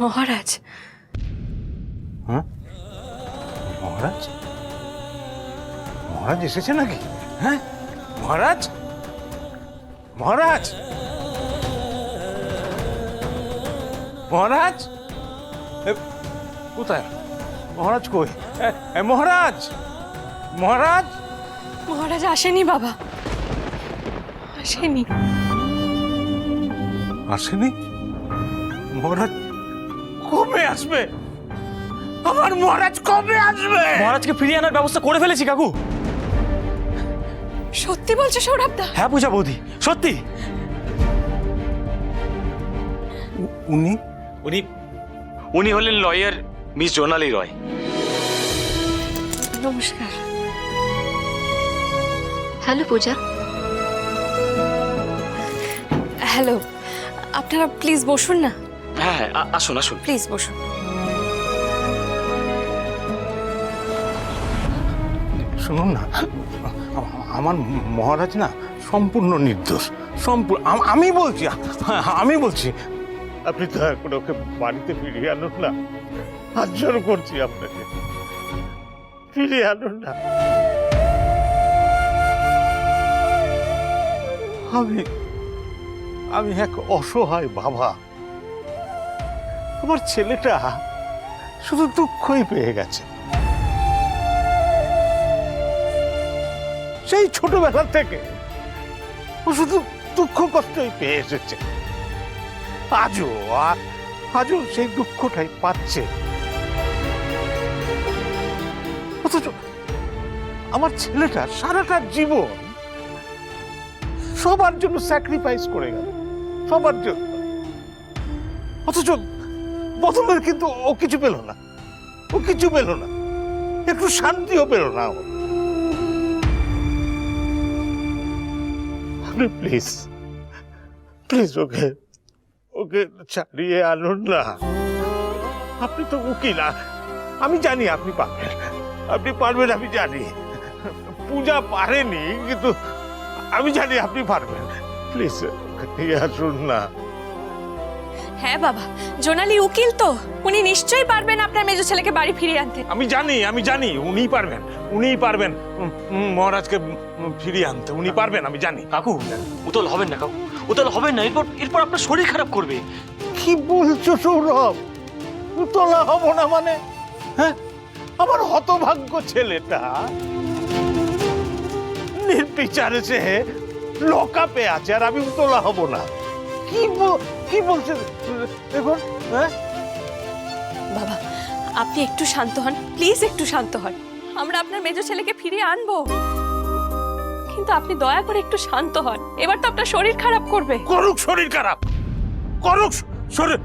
মহারাজ। হ্যাঁ, মহারাজ? মহারাজ এসেছে নাকি? হ্যাঁ, মহারাজ, মহারাজ, মহারাজ, কোথায় মহারাজ? কই মহারাজ? মহারাজ, মহারাজ আসেনি বাবা, আসেনি। আসেনি? মহারাজ কবে আসবে? আমার মহারাজ কবে আসবে? মহারাজকে ফিরিয়ে আনার ব্যবস্থা করে ফেলেছি কাকু। সত্যি বলছো সৌরভদা? হ্যাঁ পূজা বৌদি, সত্যি। উনি উনি উনি হলেন লয়ার মিস জোনালি রয়। নমস্কার। হ্যালো পূজা। হ্যালো, আপনারা প্লিজ বসুন না। হ্যাঁ হ্যাঁ, আসুন আসুন। প্লিজ বসুন। শুনুন না, আমার মহারাজ না সম্পূর্ণ নির্দোষ, সম্পূর্ণ। আমি বলছি আপনি দয়া করে ওকে বাড়িতে ফিরিয়ে আনুন না, হাত জোড় করছি আপনাকে, ফিরিয়ে আনুন না। আমি এক অসহায় বাবা, আমার ছেলেটা শুধু দুঃখই পেয়ে গেছে। সেই ছোটবেলা থেকে ও শুধু দুঃখ কষ্টই পেয়ে এসেছে, আজও সেই দুঃখটাই পাচ্ছে। অথচ আমার ছেলেটা সারাটা জীবন সবার জন্য স্যাক্রিফাইস করে গেল, সবার জন্য। অথচ বদলের কিন্তু ও কিছু পেল না, ও কিছু পেল না, একটু শান্তিও পেল না ও। আপনি প্লিজ প্লিজ ওকে ছাড়িয়ে আনুন না। আপনি তো উকিল, আমি জানি আপনি পারবেন, আমি জানি। পূজা পারেনি, কিন্তু আমি জানি আপনি পারবেন। প্লিজ ওকে নিয়ে আসুন না। হ্যাঁ বাবা, জোনালি উকিল তো, উনি নিশ্চয়ই পারবেন আপনার মেজো ছেলেকে বাড়ি ফিরিয়ে আনতে। আমি জানি উনিই পারবেন মহারাজকে ফিরিয়ে আনতে, উনি পারবেন, আমি জানি। কাকু উতল হবেন না কাকু, উতল হবেন না, এরপর আপনার শরীর খারাপ করবে। কি বলছো সৌরভ? তোলা হব না মানে? হ্যাঁ, আমার হতভাগ্য ছেলেটা নির্বিচারে সে লকআপে আছে, আর আমি তোলা হব না? কি বলছেন এখন? হ্যাঁ বাবা, আপনি একটু শান্ত হন, প্লিজ একটু শান্ত হন। আমরা আপনার মেজো ছেলেকে ফিরিয়ে আনবো, কিন্তু আপনি দয়া করে একটু শান্ত হন। এবার তো আপনার শরীর খারাপ করবে। করুক শরীর খারাপ, করুক শরীর।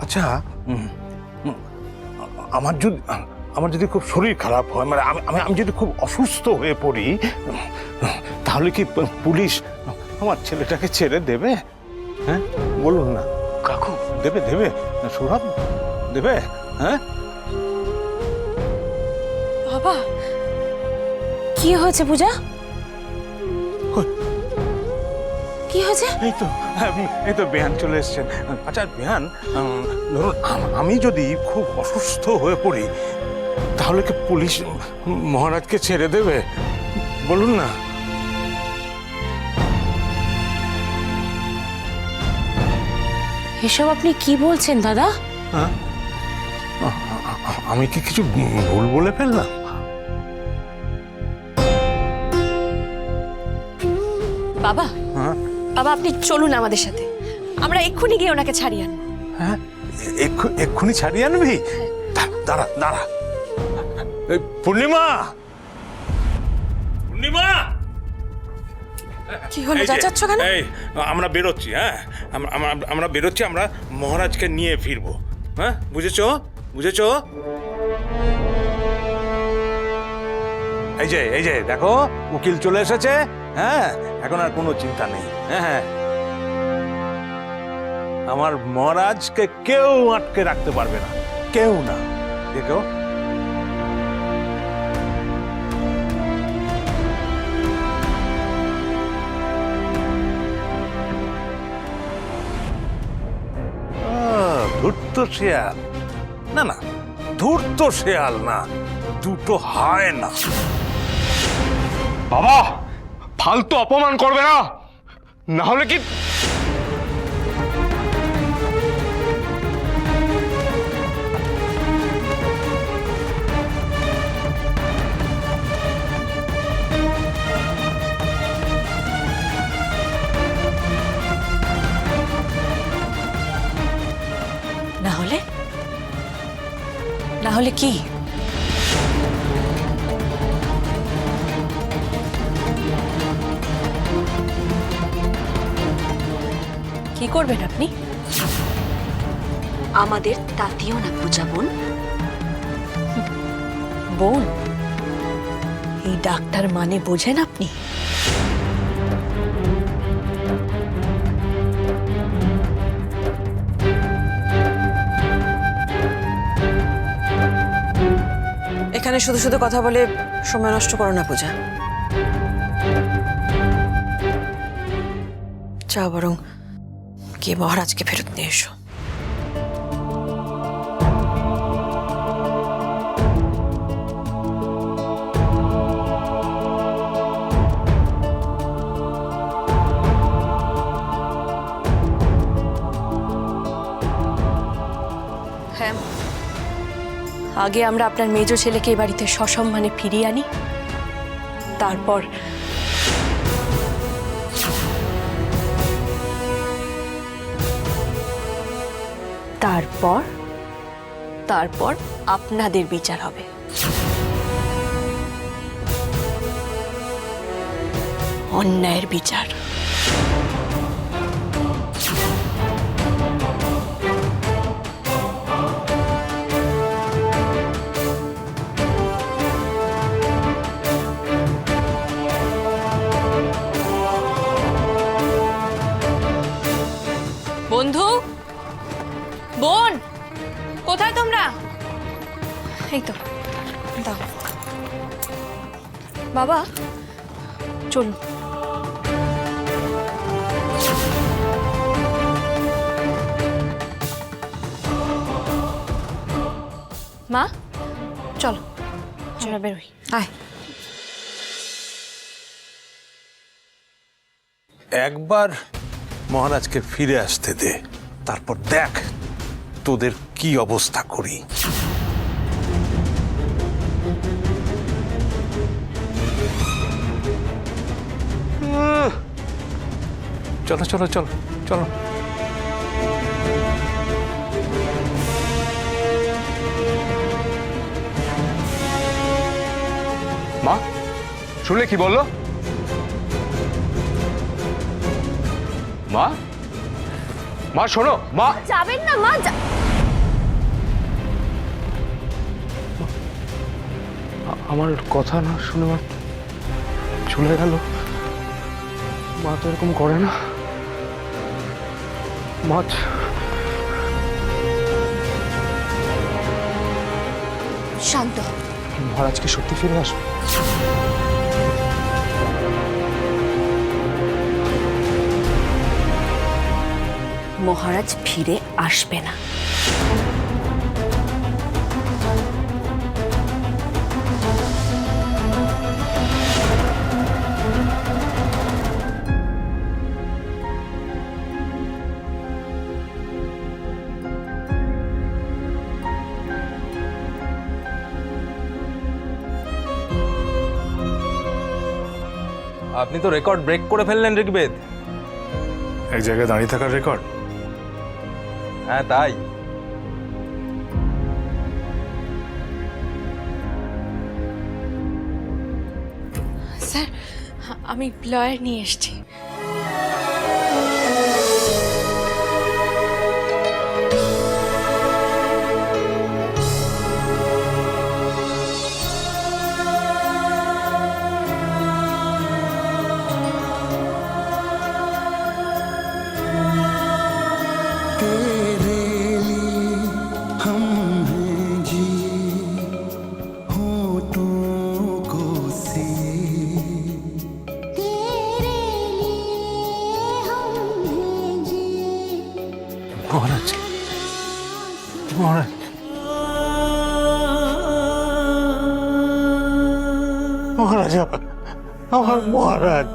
আচ্ছা, আমার যদি খুব শরীর খারাপ হয়, মানে আমি যদি খুব অসুস্থ হয়ে পড়ি, তাহলে কি পুলিশ আমার ছেলেটাকে ছেড়ে দেবে? হ্যাঁ বলুন না কাকু। দেবে সৌরভ, দেবে? হ্যাঁ বাবা, কি হয়েছে পূজা? কি হয়েছে? এই তো বেয়ান চলে এসছেন। আচ্ছা বেয়ান, ধরুন আমি যদি খুব অসুস্থ হয়ে পড়ি, তাহলে কি পুলিশ মহারাজকে ছেড়ে দেবে? বলুন না। এসব আপনি কি বলছেন দাদা? হ্যাঁ, আমি কি কিছু ভুল বলে ফেললাম? বাবা, হ্যাঁ বাবা আপনি চলুন আমাদের সাথে, আমরা এক্ষুনি গিয়ে ওনাকে ছাড়িয়ে আনবো। হ্যাঁ, এক্ষুনি ছাড়িয়ে আনবি? দাঁড়া। পূর্ণিমা, কি হলো, যাচ্ছ কেন? আমরা বেরোচ্ছি। হ্যাঁ, আমরা বেরোচ্ছি, আমরা মহারাজকে নিয়ে ফিরবো। হ্যাঁ, বুঝেছো? এই যে দেখো, উকিল চলে এসেছে। হ্যাঁ, এখন আর কোনো চিন্তা নেই। হ্যাঁ, আমার মহারাজকে কেউ আটকে রাখতে পারবে না, কেউ না। দেখো শেয়াল, না না ধূর্ত শেয়াল না, দুটো হয় না। বাবা ফালতু অপমান করবে না, না হলে কি না হলে না হলে কি? কি করবেন আপনি? আমাদের তাতিও না পূজা বোন। বোন? এই ডাক্তার মানে বোঝেন আপনি? এখানে শুধু শুধু কথা বলে সময় নষ্ট করো না পূজা। যাও বরং গিয়ে মহারাজকে ফেরত নিয়ে এসো। হ্যাঁ, আগে আমরা আপনার মেজো ছেলেকে এই বাড়িতে সসম্মানে ফিরিয়ে আনি, তারপর তারপর তারপর আপনাদের বিচার হবে। অন্যায়ের বিচার। বন্ধু, বোন, কোথায় তোমরা? এই তো, দাও বাবা, চলুন। মা চলো, চলো বেরোই। আয়। একবার মহারাজকে ফিরে আসতে দে, তারপর দেখ তোদের কি অবস্থা করি। চলো চলো চলো চলো। মা শুনলে কি বললো? মা মা শোনো, মা যাবেন না মা। আমার কথা না শুনে মা চলে গেল। মা তো এরকম করে না। মা শান্ত হ। মহারাজ কি সত্যি ফিরে আসবে? মহারাজ ফিরে আসবে না। আপনি তো রেকর্ড ব্রেক করে ফেললেন ঋগ্বেদ। এক জায়গায় দাঁড়িয়ে থাকার রেকর্ড? হ্যাঁ তাই। স্যার, আমি লয়ার নিয়ে এসেছি। মহারাজ মহারাজ মহারাজ আমার মহারাজ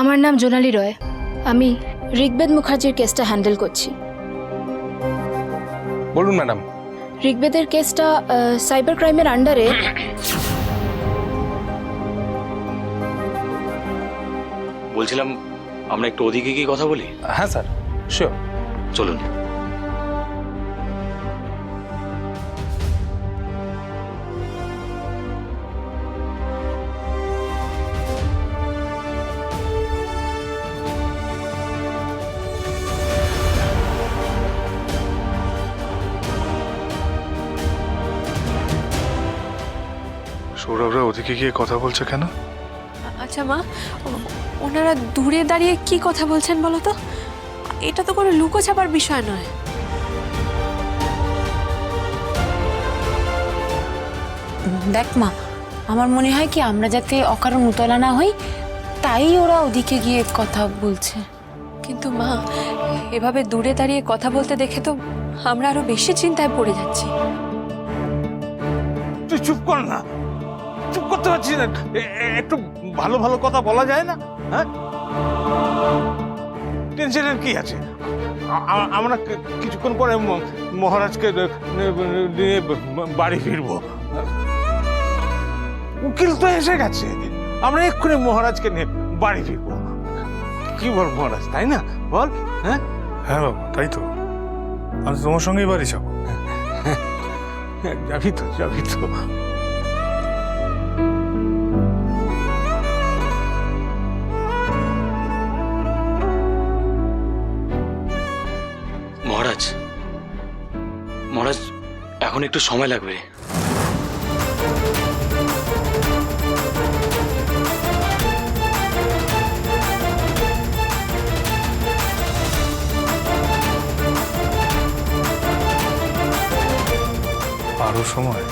আমার নাম জোনালি রয়। আমি ঋগ্বেদ মুখার্জির কেসটা হ্যান্ডেল করছি। বলুন ম্যাডাম। ঋগ্বেদের কেসটা সাইবার ক্রাইমের আন্ডারে। বলছিলাম আমরা একটু ওদিকে গিয়ে কথা বলি। হ্যাঁ স্যার, শিওর। চলুন। সৌরভরা ওদিকে গিয়ে কথা বলছে কেন? আচ্ছা মা, ওনারা দূরে দাঁড়িয়ে কি কথা বলছেন বলো তো? এটা তো কোনো লুকোছাপার বিষয় নয়। দেখ মা, আমার মনে হয় কি আমরা যাতে অকারণ উতলা না হই, তাই ওরা ওদিকে গিয়ে কথা বলছে। কিন্তু মা, এভাবে দূরে দাঁড়িয়ে কথা বলতে দেখে তো আমরা আরো বেশি চিন্তায় পড়ে যাচ্ছি। তুই চুপ কর না, চুপ করতে পারছিস না। একটু ভালো ভালো কথা বলা যায় না? হ্যাঁ, টেনশনের কি আছে? আমরা কিছুক্ষণ পরে মহারাজকে নিয়ে বাড়ি ফিরবো। উকিল তো এসে গেছে, আমরা এক্ষুনি মহারাজকে নিয়ে বাড়ি ফিরবো। কি বল মহারাজ, তাই না? বল। হ্যাঁ হ্যাঁ বাবা, তাই তো। আমি তোমার সঙ্গেই বাড়ি যাবো। যাবি তো, যাবি তো। মহারাজ, মহারাজ এখন একটু সময় লাগবে। আরো সময়?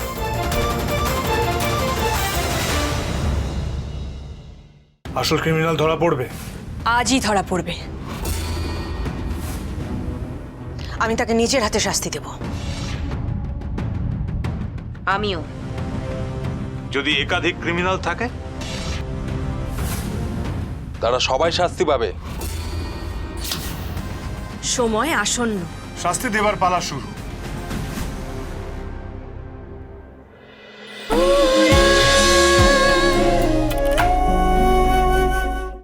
আসল ক্রিমিনাল ধরা পড়বে। আজই ধরা পড়বে। আমি তাকে নিজের হাতে শাস্তি দেব। আমিও। যদি একাধিক ক্রিমিনাল থাকে তারা সবাই শাস্তি পাবে। সময় আসন্ন। শাস্তি দেবার পালা শুরু।